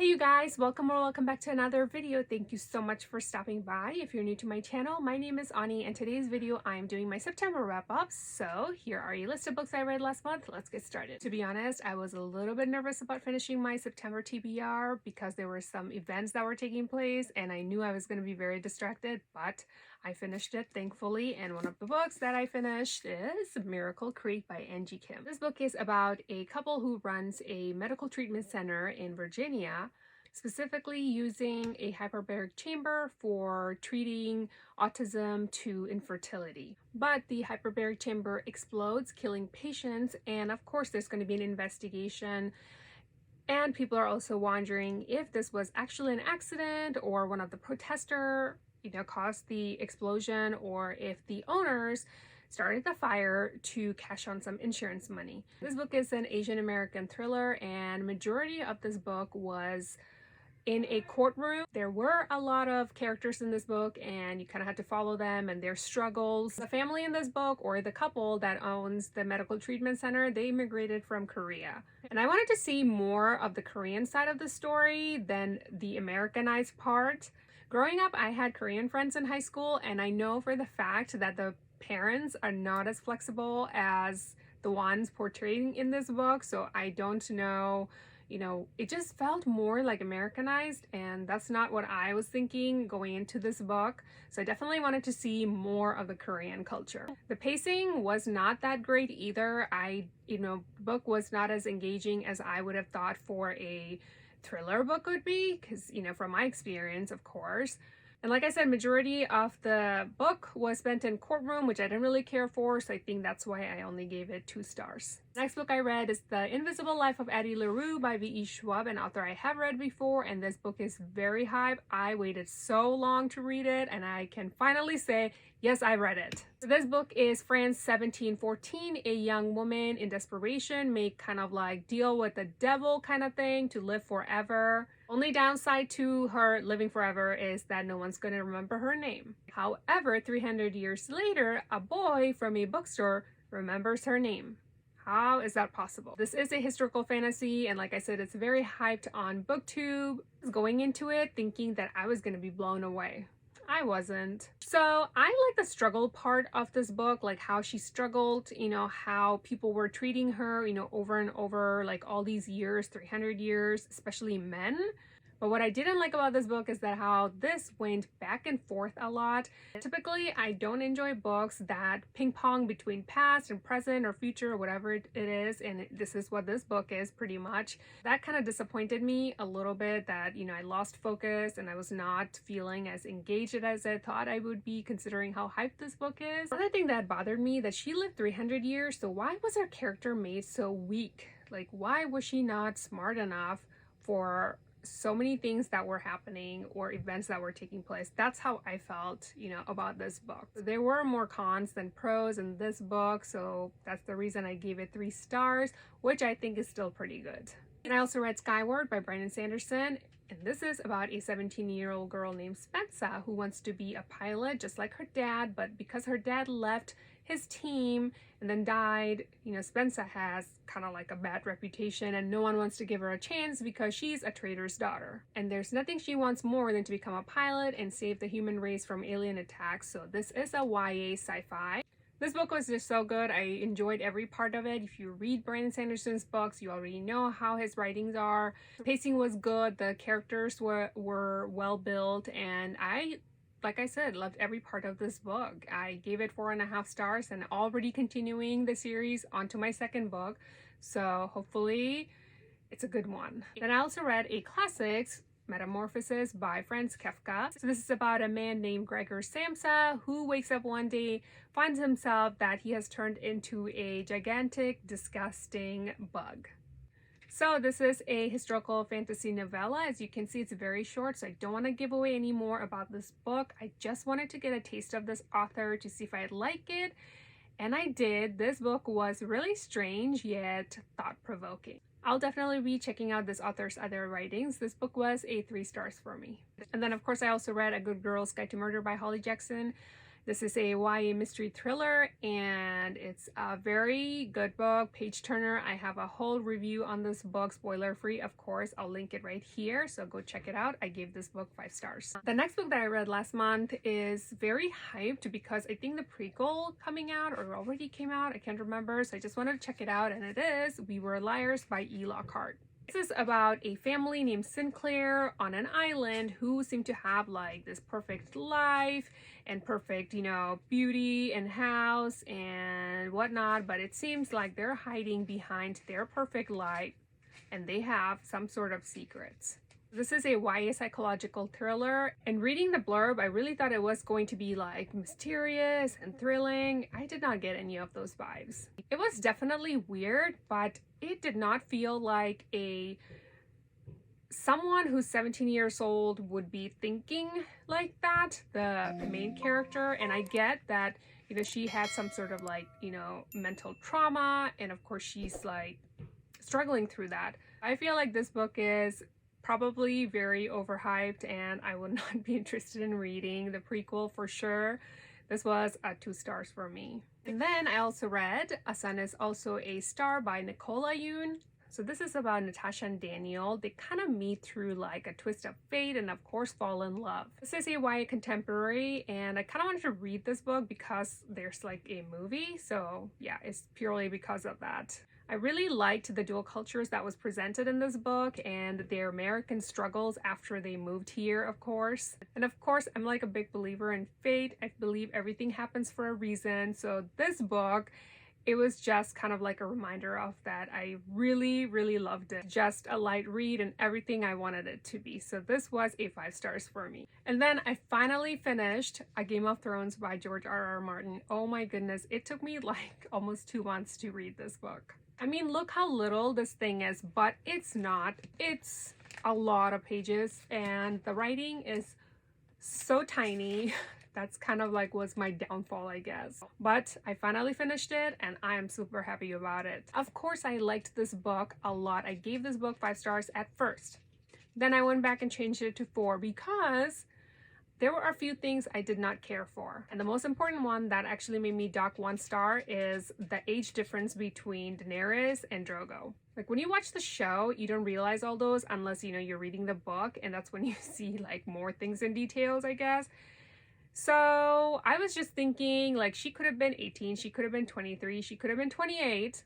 Hey you guys, welcome or welcome back to another video. Thank you so much for stopping by. If you're new to my channel, my name is Annie and today's video I'm doing my September wrap-up. So here are a list of books I read last month. Let's get started. To be honest, I was a little bit nervous about finishing my September TBR because there were some events that were taking place and I knew I was going to be very distracted, but I finished it thankfully, and one of the books that I finished is Miracle Creek by Angie Kim. This book is about a couple who runs a medical treatment center in Virginia, specifically using a hyperbaric chamber for treating autism to infertility. But the hyperbaric chamber explodes, killing patients, and of course there's going to be an investigation. And people are also wondering if this was actually an accident or one of the protesters caused the explosion, or if the owners started the fire to cash on some insurance money. This book is an Asian American thriller, and majority of this book was in a courtroom. There were a lot of characters in this book and you kind of had to follow them and their struggles. The family in this book, or the couple that owns the medical treatment center, they immigrated from Korea. And I wanted to see more of the Korean side of the story than the Americanized part. Growing up, I had Korean friends in high school, and I know for the fact that the parents are not as flexible as the ones portrayed in this book, so I don't know. It just felt more like Americanized, and that's not what I was thinking going into this book. So I definitely wanted to see more of the Korean culture. The pacing was not that great either. The book was not as engaging as I would have thought for a thriller book would be, because, from my experience, of course. And like I said, majority of the book was spent in courtroom, which I didn't really care for, so I think that's why I only gave it 2 stars. Next book I read is The Invisible Life of Addie LaRue by V.E. Schwab, an author I have read before, and this book is very hype. I waited so long to read it, and I can finally say, yes, I read it. So this book is France 1714. A young woman in desperation may kind of like deal with the devil kind of thing to live forever. Only downside to her living forever is that no one's going to remember her name. However, 300 years later, a boy from a bookstore remembers her name. How is that possible? This is a historical fantasy, and like I said, it's very hyped on BookTube. I was going into it thinking that I was going to be blown away. I wasn't. So I like the struggle part of this book, like how she struggled, how people were treating her, over and over, like all these years, 300 years, especially men. But what I didn't like about this book is that how this went back and forth a lot. Typically, I don't enjoy books that ping pong between past and present or future or whatever it is, and this is what this book is pretty much. That kind of disappointed me a little bit, that, I lost focus and I was not feeling as engaged as I thought I would be, considering how hyped this book is. Another thing that bothered me, that she lived 300 years, so why was her character made so weak? Like, why was she not smart enough for so many things that were happening or events that were taking place? That's how I felt, about this book. There were more cons than pros in this book, so that's the reason I gave it 3 stars, which I think is still pretty good. And I also read Skyward by Sanderson, and this is about a 17-year-old girl named Spencer who wants to be a pilot just like her dad, but because her dad left his team and then died, Spencer has kind of like a bad reputation and no one wants to give her a chance because she's a trader's daughter. And there's nothing she wants more than to become a pilot and save the human race from alien attacks. So this is a YA sci-fi. This book was just so good. I enjoyed every part of it. If you read Sanderson's books, you already know how his writings are. The pacing was good. The characters were well built, and like I said, loved every part of this book. I gave it 4.5 stars and already continuing the series onto my 2nd book. So hopefully it's a good one. Then I also read a classics, Metamorphosis by Friends Kefka. So this is about a man named Gregor Samsa who wakes up one day, finds himself that he has turned into a gigantic, disgusting bug. So this is a historical fantasy novella. As you can see, it's very short, so I don't want to give away any more about this book. I just wanted to get a taste of this author to see if I'd like it, and I did. This book was really strange yet thought-provoking. I'll definitely be checking out this author's other writings. This book was a 3 stars for me. And then of course I also read A Good Girl's Guide to Murder by Holly Jackson. This is a YA mystery thriller, and it's a very good book, page turner. I have a whole review on this book, spoiler free, of course. I'll link it right here, so go check it out. I gave this book 5 stars. The next book that I read last month is very hyped because I think the prequel coming out or already came out, I can't remember, so I just wanted to check it out, and it is We Were Liars by E. Lockhart. This is about a family named Sinclair on an island who seem to have like this perfect life and perfect, you know, beauty and house and whatnot, but it seems like they're hiding behind their perfect life and they have some sort of secrets. This is a YA psychological thriller, and reading the blurb, I really thought it was going to be like mysterious and thrilling. I did not get any of those vibes. It was definitely weird, but it did not feel like someone who's 17 years old would be thinking like that, the main character. And I get that, you know, she had some sort of like, you know, mental trauma, and of course she's like struggling through that. I feel like this book is probably very overhyped, and I would not be interested in reading the prequel for sure. This was 2 stars for me. And then I also read Asan is Also a Star by Nicola Yoon. So this is about Natasha and Daniel. They kind of meet through like a twist of fate and of course fall in love. This is a YA contemporary, and I kind of wanted to read this book because there's like a movie. So yeah, it's purely because of that. I really liked the dual cultures that was presented in this book and their American struggles after they moved here, of course. And of course, I'm like a big believer in fate. I believe everything happens for a reason. So this book, it was just kind of like a reminder of that. I really, really loved it. Just a light read and everything I wanted it to be. So this was a 5 stars for me. And then I finally finished A Game of Thrones by George R.R. Martin. Oh my goodness, it took me like almost 2 months to read this book. I mean, look how little this thing is, but it's not. It's a lot of pages, and the writing is so tiny. That's kind of like was my downfall, I guess. But I finally finished it, and I am super happy about it. Of course, I liked this book a lot. I gave this book 5 stars at first. Then I went back and changed it to 4 because there were a few things I did not care for. And the most important one that actually made me dock 1 star is the age difference between Daenerys and Drogo. Like when you watch the show, you don't realize all those unless, you know, you're reading the book, and that's when you see like more things in details, I guess. So I was just thinking like she could have been 18, she could have been 23, she could have been 28,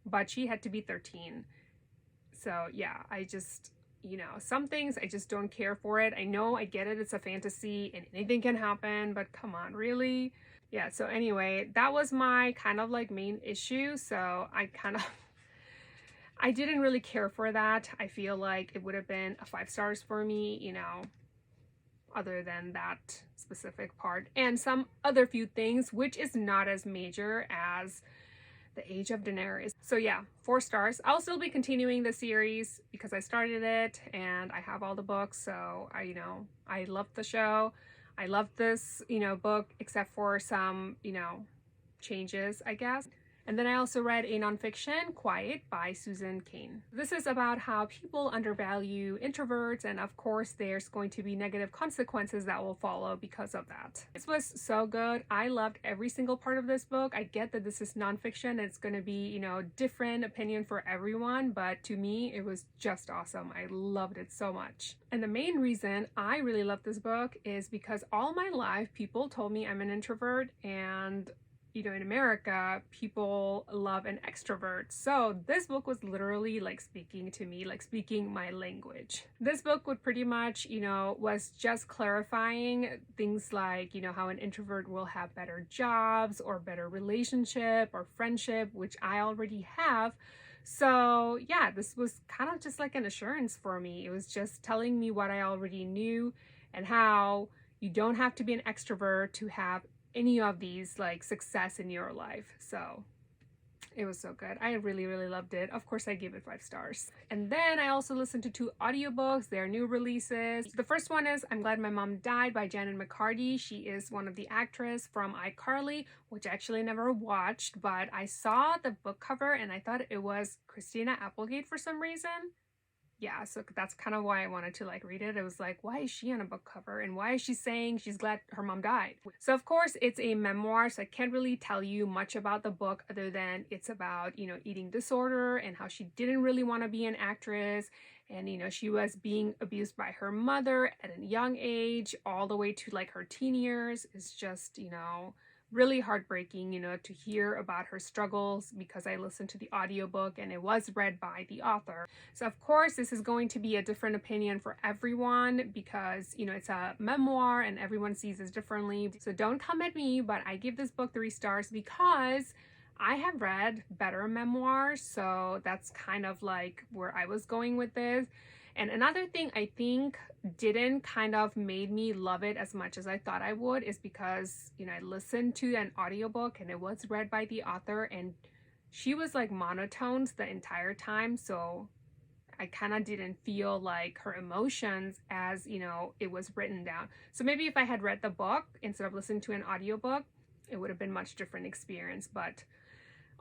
but she had to be 13. So yeah, I just, you know, some things I just don't care for it. I know, I get it, it's a fantasy and anything can happen, but come on, really? Yeah, so anyway, that was my kind of like main issue. So I didn't really care for that. I feel like it would have been a 5 stars for me, you know, other than that specific part and some other few things, which is not as major as the age of Daenerys. So yeah, 4 stars. I'll still be continuing the series because I started it and I have all the books. So I love the show. I love this, you know, book, except for some, you know, changes, I guess. And then I also read a nonfiction, Quiet by Susan Kane. This is about how people undervalue introverts, and of course there's going to be negative consequences that will follow because of that. This was so good. I loved every single part of this book. I get that this is nonfiction. It's going to be, you know, different opinion for everyone, but to me it was just awesome. I loved it so much. And the main reason I really love this book is because all my life people told me I'm an introvert, and you know, in America, people love an extrovert. So this book was literally like speaking to me, like speaking my language. This book would pretty much, you know, was just clarifying things like, you know, how an introvert will have better jobs or better relationship or friendship, which I already have. So yeah, this was kind of just like an assurance for me. It was just telling me what I already knew and how you don't have to be an extrovert to have any of these like success in your life. So it was so good. I really, really loved it. Of course, I gave it 5 stars. And then I also listened to 2 audiobooks. They're new releases. The first one is I'm Glad My Mom Died by Janet McCarty. She is one of the actresses from iCarly, which I actually never watched, but I saw the book cover and I thought it was Christina Applegate for some reason. yeah, so that's kind of why I wanted to like read it. It was like, why is she on a book cover? And why is she saying she's glad her mom died? So of course it's a memoir, so I can't really tell you much about the book other than it's about, you know, eating disorder and how she didn't really want to be an actress. And, you know, she was being abused by her mother at a young age, all the way to like her teen years. It's just, you know, really heartbreaking, you know, to hear about her struggles, because I listened to the audiobook and it was read by the author. So of course this is going to be a different opinion for everyone, because, you know, it's a memoir and everyone sees this differently. So don't come at me, but I give this book 3 stars because I have read better memoirs, so that's kind of like where I was going with this. And another thing I think didn't kind of made me love it as much as I thought I would is because, you know, I listened to an audiobook and it was read by the author and she was like monotoned the entire time. So I kind of didn't feel like her emotions as, you know, it was written down. So maybe if I had read the book instead of listening to an audiobook, it would have been much different experience. But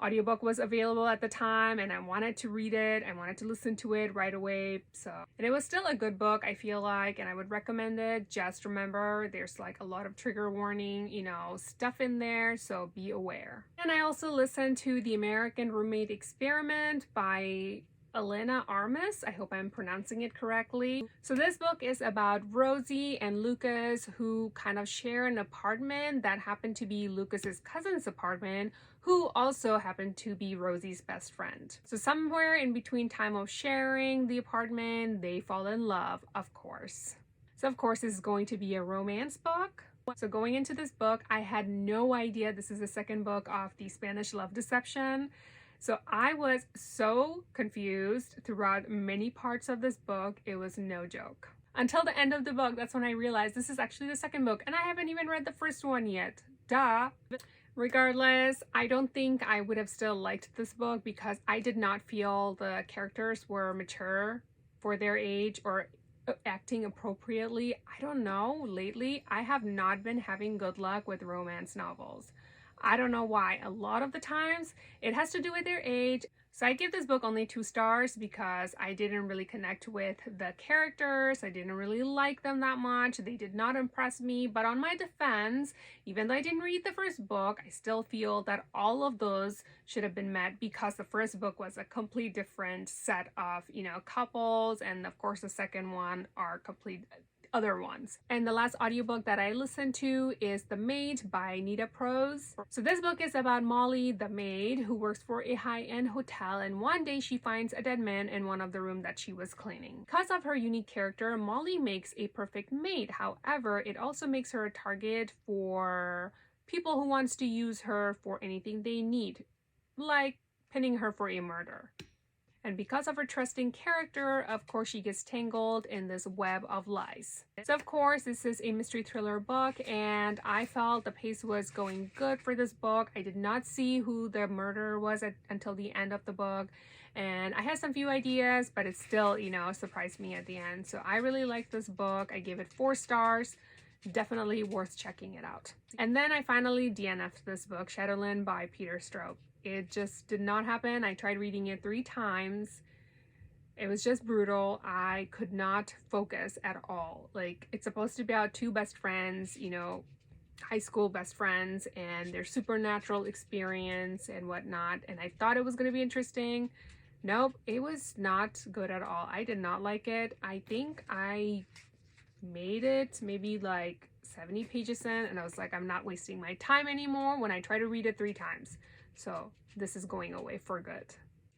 audiobook was available at the time and I wanted to read it. I wanted to listen to it right away. And it was still a good book, I feel like, and I would recommend it. Just remember there's like a lot of trigger warning, you know, stuff in there, so be aware. And I also listened to The American Roommate Experiment by Elena Armas. I hope I'm pronouncing it correctly. So this book is about Rosie and Lucas, who kind of share an apartment that happened to be Lucas's cousin's apartment, who also happened to be Rosie's best friend. So somewhere in between time of sharing the apartment, they fall in love, of course. So of course this is going to be a romance book. So going into this book, I had no idea this is the second book of the Spanish love deception. So I was so confused throughout many parts of this book. It was no joke. Until the end of the book, that's when I realized this is actually the second book and I haven't even read the first one yet. Duh. Regardless, I don't think I would have still liked this book because I did not feel the characters were mature for their age or acting appropriately. I don't know, lately I have not been having good luck with romance novels. I don't know why. A lot of the times it has to do with their age. So I give this book only 2 stars because I didn't really connect with the characters. I didn't really like them that much. They did not impress me. But on my defense, even though I didn't read the first book, I still feel that all of those should have been met because the first book was a complete different set of, you know, couples. And of course, the second one are complete other ones. And the last audiobook that I listened to is The Maid by Anita. So this book is about Molly, the maid, who works for a high-end hotel, and one day she finds a dead man in one of the rooms that she was cleaning. Because of her unique character, Molly makes a perfect maid. However, it also makes her a target for people who wants to use her for anything they need, like pinning her for a murder. And because of her trusting character, of course, she gets tangled in this web of lies. So of course, this is a mystery thriller book, and I felt the pace was going good for this book. I did not see who the murderer was until the end of the book. And I had some few ideas, but it still, you know, surprised me at the end. So I really liked this book. I gave it 4 stars. Definitely worth checking it out. And then I finally DNF'd this book, Shadowland by Peter Straub. It just did not happen. I tried reading it 3 times. It was just brutal. I could not focus at all. Like, it's supposed to be about 2 best friends, you know, high school best friends, and their supernatural experience and whatnot. And I thought it was going to be interesting. Nope, it was not good at all. I did not like it. I think I made it maybe like 70 pages in, and I was like, I'm not wasting my time anymore when I try to read it 3 times. So this is going away for good.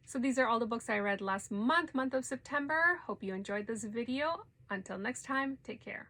So these are all the books I read last month of September. Hope you enjoyed this video. Until next time, take care.